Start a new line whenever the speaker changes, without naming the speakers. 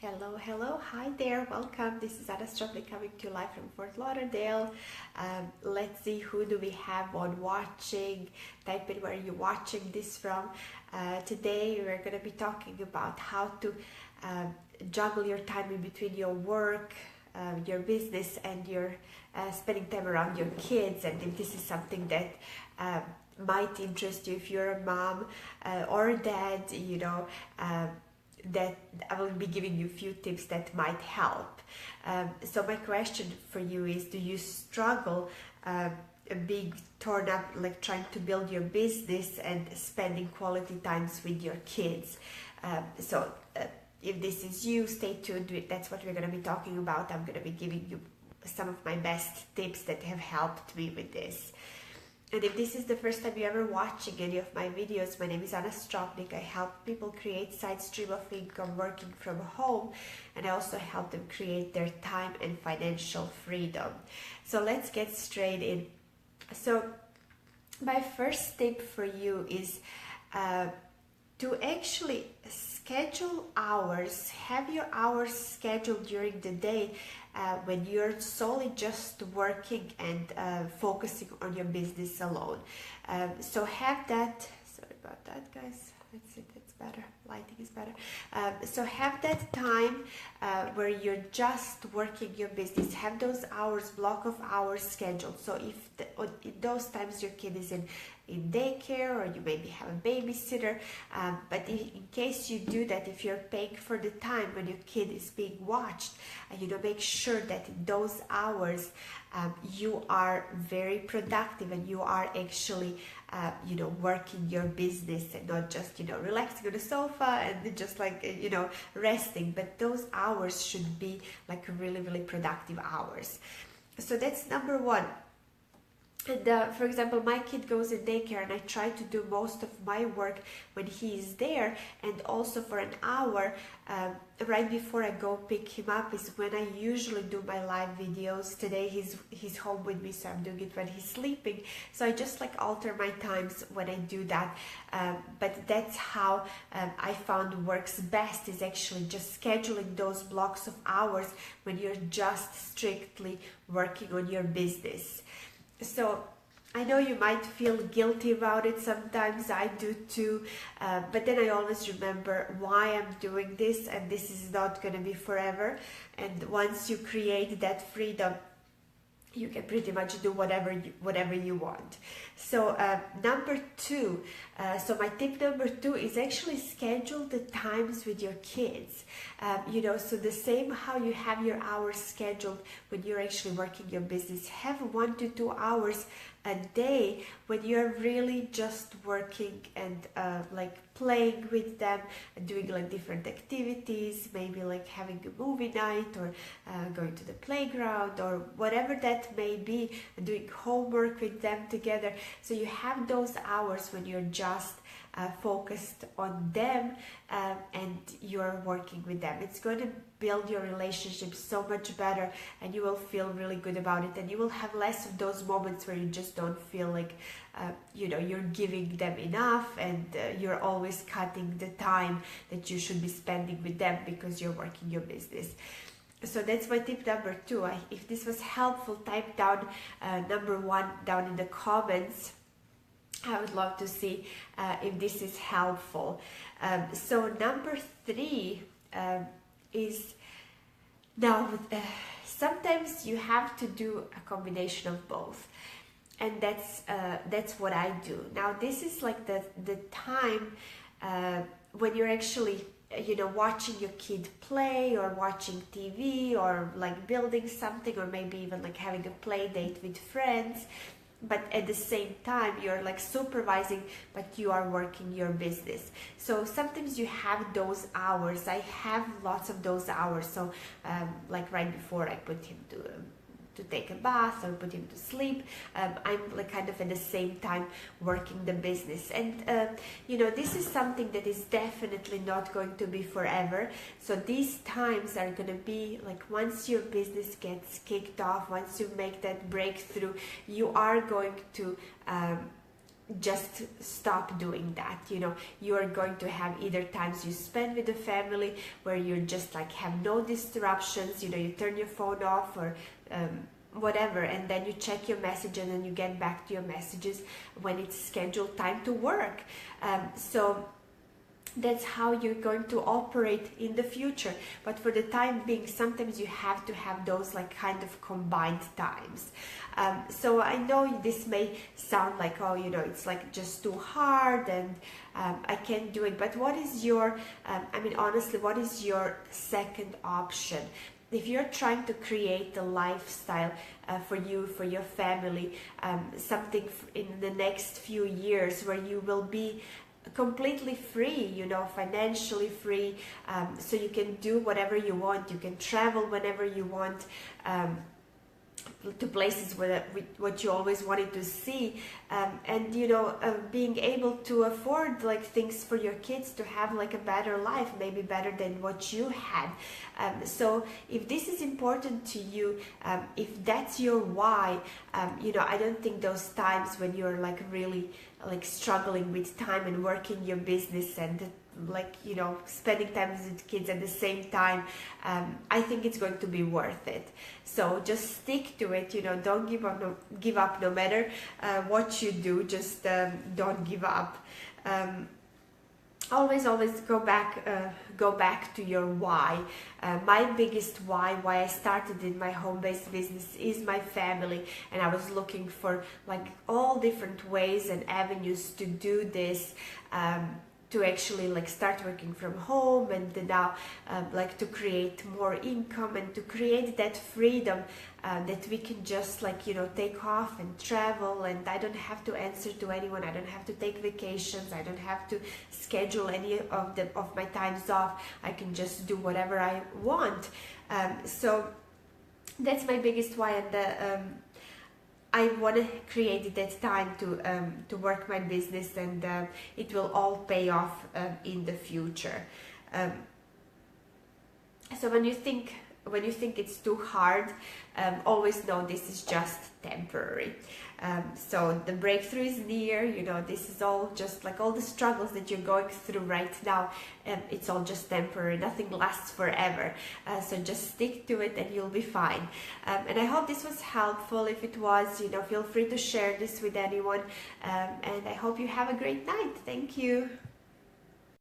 Hello, hi there, welcome. This is Anna coming to you live from Fort Lauderdale. Let's see who do we have on watching. Type in where you're watching this from. Today we're going to be talking about how to juggle your time in between your work, your business, and your spending time around your kids. And if this is something that might interest you, if you're a mom or a dad, that I will be giving you a few tips that might help. So my question for you is, do you struggle being torn up, like trying to build your business and spending quality times with your kids? If this is you, stay tuned. That's what we're going to be talking about. I'm going to be giving you some of my best tips that have helped me with this. And if this is the first time you're ever watching any of my videos, my name is Anna. I help people create side stream of income working from home, and I also help them create their time and financial freedom. So let's get straight in. So my first tip for you is to actually schedule hours, have your hours scheduled during the day when you're solely just working and focusing on your business alone. So have that, sorry about that guys, let's see, that's better, lighting is better. So have that time where you're just working your business, have those hours, block of hours scheduled. So if in those times your kid is in daycare, or you maybe have a babysitter, but in case you do that, if you're paying for the time when your kid is being watched, make sure that in those hours you are very productive and you are actually working your business and not just relaxing on the sofa and just resting, but those hours should be like really productive hours. So that's number one. And for example, my kid goes in daycare and I try to do most of my work when he is there, and also for an hour right before I go pick him up is when I usually do my live videos. Today he's home with me, so I'm doing it when he's sleeping, so I just alter my times when I do that, but that's how I found works best, is actually just scheduling those blocks of hours when you're just strictly working on your business. So I know you might feel guilty about it, sometimes I do too, but then I always remember why I'm doing this, and this is not going to be forever. And once you create that freedom, you can pretty much do whatever you want. So number two, so my tip number two is actually schedule the times with your kids. So the same how you have your hours scheduled when you're actually working your business, have 1 to 2 hours a day when you're really just working and playing with them and doing different activities, maybe having a movie night or going to the playground or whatever that may be, and doing homework with them together. So you have those hours when you're just focused on them and you're working with them. It's going to build your relationship so much better, and you will feel really good about it, and you will have less of those moments where you just don't feel like you're giving them enough, and you're always cutting the time that you should be spending with them because you're working your business. So that's my tip number two. If this was helpful, type down number one down in the comments. I would love to see if this is helpful. So number three is, now sometimes you have to do a combination of both, and that's what I do. Now this is the time when you're actually watching your kid play, or watching TV, or building something, or maybe even having a play date with friends. But at the same time you're supervising, but you are working your business. So sometimes you have those hours. I have lots of those hours. So right before I put him to take a bath or put him to sleep, I'm kind of at the same time working the business. And this is something that is definitely not going to be forever. So these times are going to be once your business gets kicked off, once you make that breakthrough, you are going to just stop doing that. You know, you are going to have either times you spend with the family where you're just like have no disruptions, you know, you turn your phone off or whatever, and then you check your message and then you get back to your messages when it's scheduled time to work. So that's how you're going to operate in the future. But for the time being, sometimes you have to have those like kind of combined times. So I know this may sound like, oh, you know, it's like just too hard and I can't do it. But what is your, I mean, honestly, what is your second option? If you're trying to create a lifestyle for you, for your family, something in the next few years where you will be completely free, you know, financially free, so you can do whatever you want, you can travel whenever you want, to places where what you always wanted to see, and you know, being able to afford like things for your kids to have like a better life, maybe better than what you had. So if this is important to you, if that's your why, you know, I don't think those times when you're like really like struggling with time and working your business and like, you know, spending time with kids at the same time, I think it's going to be worth it. So just stick to it, you know, don't give up no matter what you do. Just don't give up. Always go back to your why. My biggest why I started in my home-based business is my family, and I was looking for like all different ways and avenues to do this, to actually like start working from home, and now like to create more income and to create that freedom, that we can just like, you know, take off and travel, and I don't have to answer to anyone, I don't have to take vacations, I don't have to schedule any of my times off, I can just do whatever I want. So that's my biggest why, and I want to create that time to work my business, and it will all pay off in the future. So when you think it's too hard, always know this is just temporary. So the breakthrough is near. You know, this is all just like all the struggles that you're going through right now. It's all just temporary. Nothing lasts forever. So just stick to it and you'll be fine. And I hope this was helpful. If it was, you know, feel free to share this with anyone. And I hope you have a great night. Thank you.